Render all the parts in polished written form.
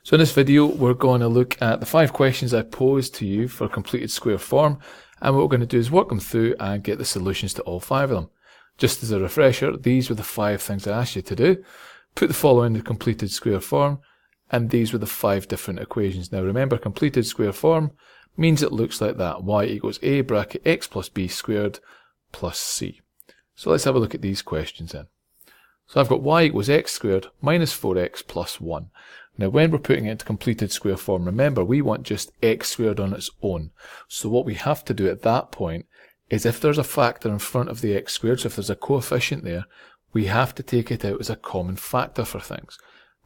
So in this video we're going to look at the 5 questions I posed to you for a completed square form, and what we're going to do is work them through and get the solutions to all 5 of them. Just as a refresher, these were the 5 things I asked you to do. Put the following in the completed square form, and these were the 5 different equations. Now remember, completed square form means it looks like that: y equals a bracket x plus b squared plus c. So let's have a look at these questions then. So I've got y equals x squared minus 4x plus 1. Now when we're putting it into completed square form, remember we want just x squared on its own. So what we have to do at that point is, if there's a factor in front of the x squared, so if there's a coefficient there, we have to take it out as a common factor for things.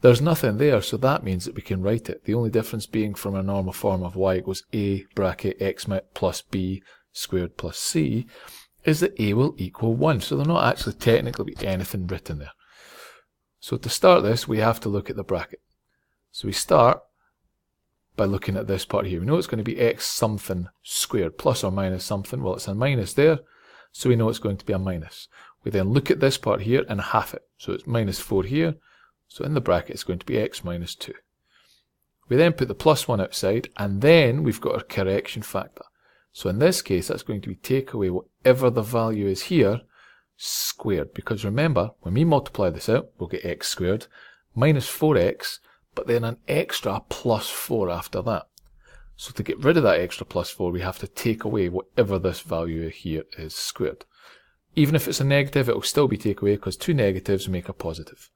There's nothing there, so that means that we can write it. The only difference being from a normal form of y equals a bracket x plus b squared plus c is that a will equal 1. So there'll not actually technically be anything written there. So to start this, we have to look at the bracket. So we start by looking at this part here. We know it's going to be x something squared, plus or minus something. Well, it's a minus there, so we know it's going to be a minus. We then look at this part here and half it. So it's minus 4 here. So in the bracket it's going to be x minus 2. We then put the plus 1 outside, and then we've got our correction factor. So in this case that's going to be take away whatever the value is here squared, because remember, when we multiply this out we'll get x squared minus 4x, but then an extra plus 4 after that. So to get rid of that extra plus 4 we have to take away whatever this value here is squared. Even if it's a negative, it will still be take away, because 2 negatives make a positive.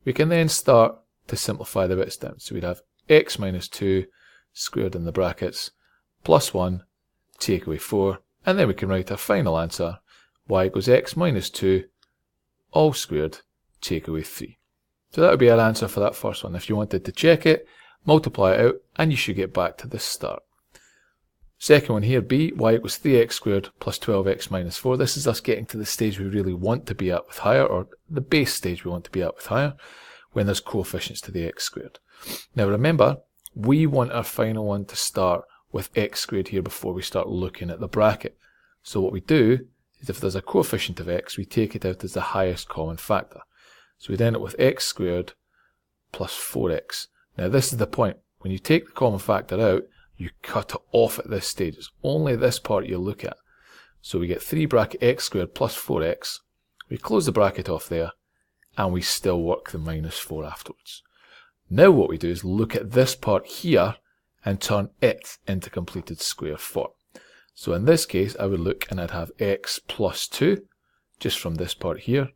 We can then start to simplify the bits down. So we'd have x minus 2 squared in the brackets plus 1 take away 4, and then we can write our final answer: y equals x minus 2 all squared take away 3. So that would be our answer for that first one. If you wanted to check it, multiply it out and you should get back to the start. Second one here, b, y equals 3x squared plus 12x minus 4. This is us getting to the stage we really want to be at with higher, or the base stage we want to be at with higher, when there's coefficients to the x squared. Now remember, we want our final one to start with x squared here before we start looking at the bracket. So what we do is, if there's a coefficient of x, we take it out as the highest common factor. So we'd end up with x squared plus 4x. Now this is the point. When you take the common factor out, you cut it off at this stage. It's only this part you look at. So we get 3 bracket x squared plus 4x. We close the bracket off there, and we still work the minus 4 afterwards. Now what we do is look at this part here and turn it into completed square form. So in this case, I would look and I'd have x plus 2, just from this part here.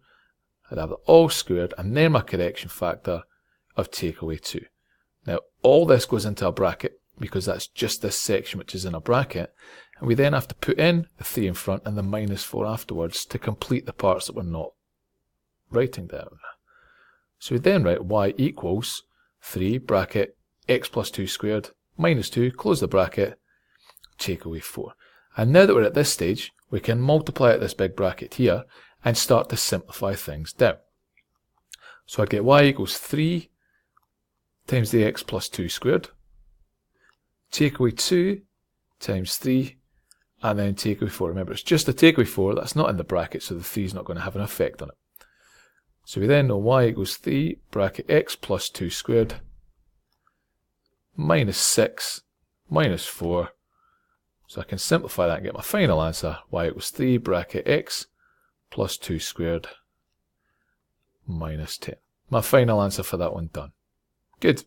I'd have it all squared, and then my correction factor of take away 2. Now all this goes into a bracket, because that's just this section which is in a bracket, and we then have to put in the 3 in front and the minus 4 afterwards to complete the parts that we're not writing down. So we then write y equals 3 bracket x plus 2 squared minus 2, close the bracket, take away 4. And now that we're at this stage, we can multiply out this big bracket here and start to simplify things down. So I'd get y equals 3 times the x plus 2 squared, take away 2 times 3, and then take away 4. Remember, it's just a take away 4, that's not in the bracket, so the 3 is not going to have an effect on it. So we then know y equals 3 bracket x plus 2 squared minus 6 minus 4. So I can simplify that and get my final answer: y equals 3 bracket x plus 2 squared minus 10. My final answer for that one done. Good.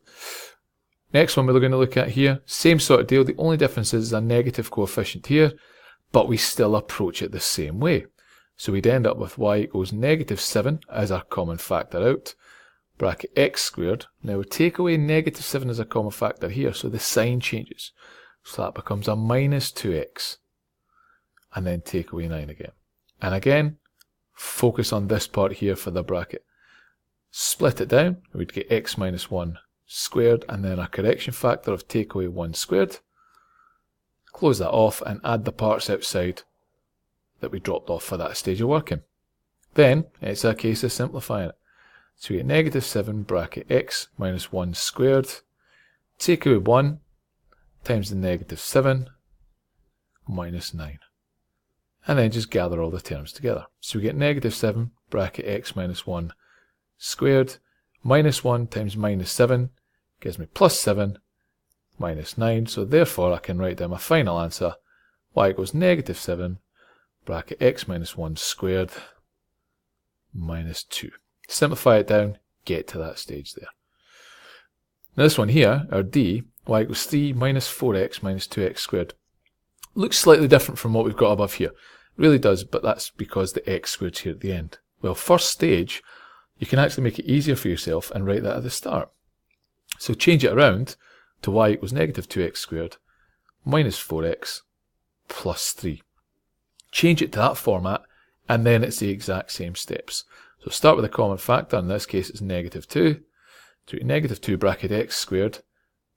Next one we're going to look at here, same sort of deal. The only difference is a negative coefficient here, but we still approach it the same way. So we'd end up with y equals negative 7 as our common factor out, bracket x squared. Now we take away negative 7 as a common factor here, so the sign changes. So that becomes a minus 2x, and then take away 9 again. And again, focus on this part here for the bracket. Split it down, we'd get x minus 1 squared, and then a correction factor of take away 1 squared. Close that off and add the parts outside that we dropped off for that stage of working. Then it's a case of simplifying it. So we get negative 7 bracket x minus 1 squared, take away 1 times the negative 7 minus 9. And then just gather all the terms together. So we get negative 7 bracket x minus 1 squared minus 1 times minus 7, gives me plus 7 minus 9. So therefore I can write down my final answer. Y equals negative 7 bracket x minus 1 squared minus 2. Simplify it down, get to that stage there. Now this one here, our D, y equals 3 minus 4x minus 2x squared. Looks slightly different from what we've got above here. It really does, but that's because the x squared's here at the end. Well, first stage, you can actually make it easier for yourself and write that at the start. So change it around to y equals negative 2x squared minus 4x plus 3. Change it to that format, and then it's the exact same steps. So start with a common factor, in this case it's negative 2. So negative 2 bracket x squared,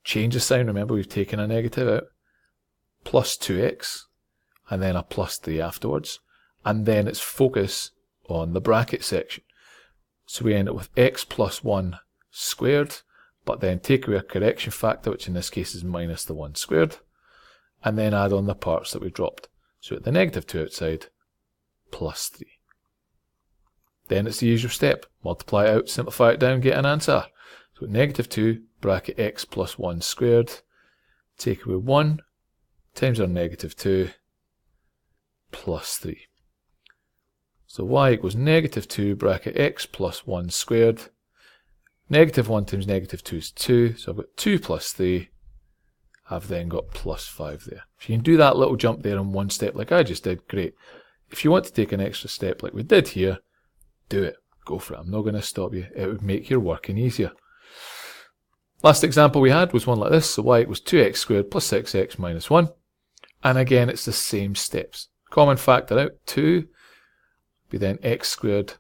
change the sign, remember we've taken a negative out, plus 2x, and then a plus 3 afterwards, and then it's focus on the bracket section. So we end up with x plus 1 squared, but then take away a correction factor, which in this case is minus the 1 squared, and then add on the parts that we dropped. So at the negative 2 outside, plus 3. Then it's the usual step. Multiply it out, simplify it down, get an answer. So negative 2 bracket x plus 1 squared, take away 1 times our negative 2 plus 3. So y equals negative 2 bracket x plus 1 squared. Negative 1 times negative 2 is 2, so I've got 2 plus 3. I've then got plus 5 there. If you can do that little jump there in one step like I just did, great. If you want to take an extra step like we did here, do it. Go for it. I'm not going to stop you. It would make your working easier. Last example we had was one like this. So y equals 2x squared plus 6x minus 1. And again, it's the same steps. Common factor out, 2. Be then x squared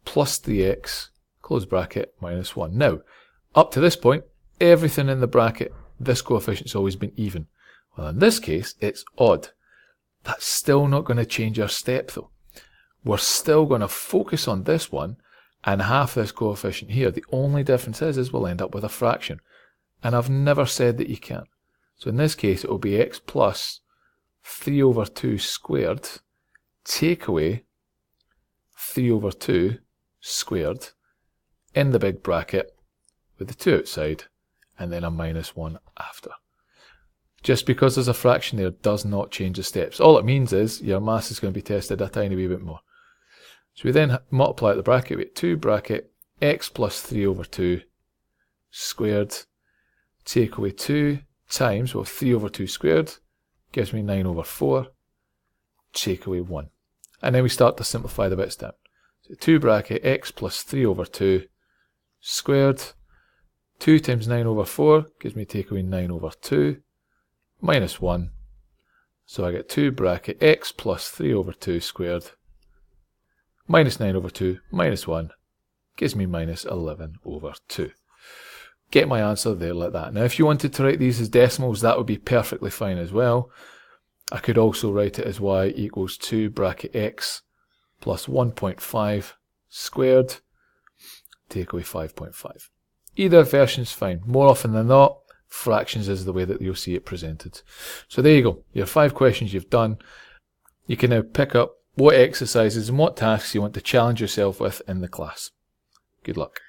plus 3x, close bracket, minus 1. Now, up to this point, everything in the bracket, this coefficient's always been even. Well, in this case, it's odd. That's still not going to change our step though. We're still going to focus on this one and half this coefficient here. The only difference is we'll end up with a fraction. And I've never said that you can't. So in this case, it will be x plus 3 over 2 squared, take away 3 over 2 squared in the big bracket with the 2 outside, and then a minus 1 after. Just because there's a fraction there does not change the steps. All it means is your maths is going to be tested a tiny wee bit more. So we then multiply the bracket with 2 bracket x plus 3 over 2 squared, take away 2 times, well 3 over 2 squared gives me 9 over 4, take away 1. And then we start to simplify the bits down. So 2 bracket x plus 3 over 2 squared, 2 times 9 over 4 gives me take away 9 over 2, minus 1. So I get 2 bracket x plus 3 over 2 squared, minus 9 over 2, minus 1, gives me minus 11 over 2. Get my answer there like that. Now if you wanted to write these as decimals, that would be perfectly fine as well. I could also write it as y equals 2 bracket x plus 1.5 squared, take away 5.5. Either version's fine. More often than not, fractions is the way that you'll see it presented. So there you go. Your 5 questions you've done. You can now pick up what exercises and what tasks you want to challenge yourself with in the class. Good luck.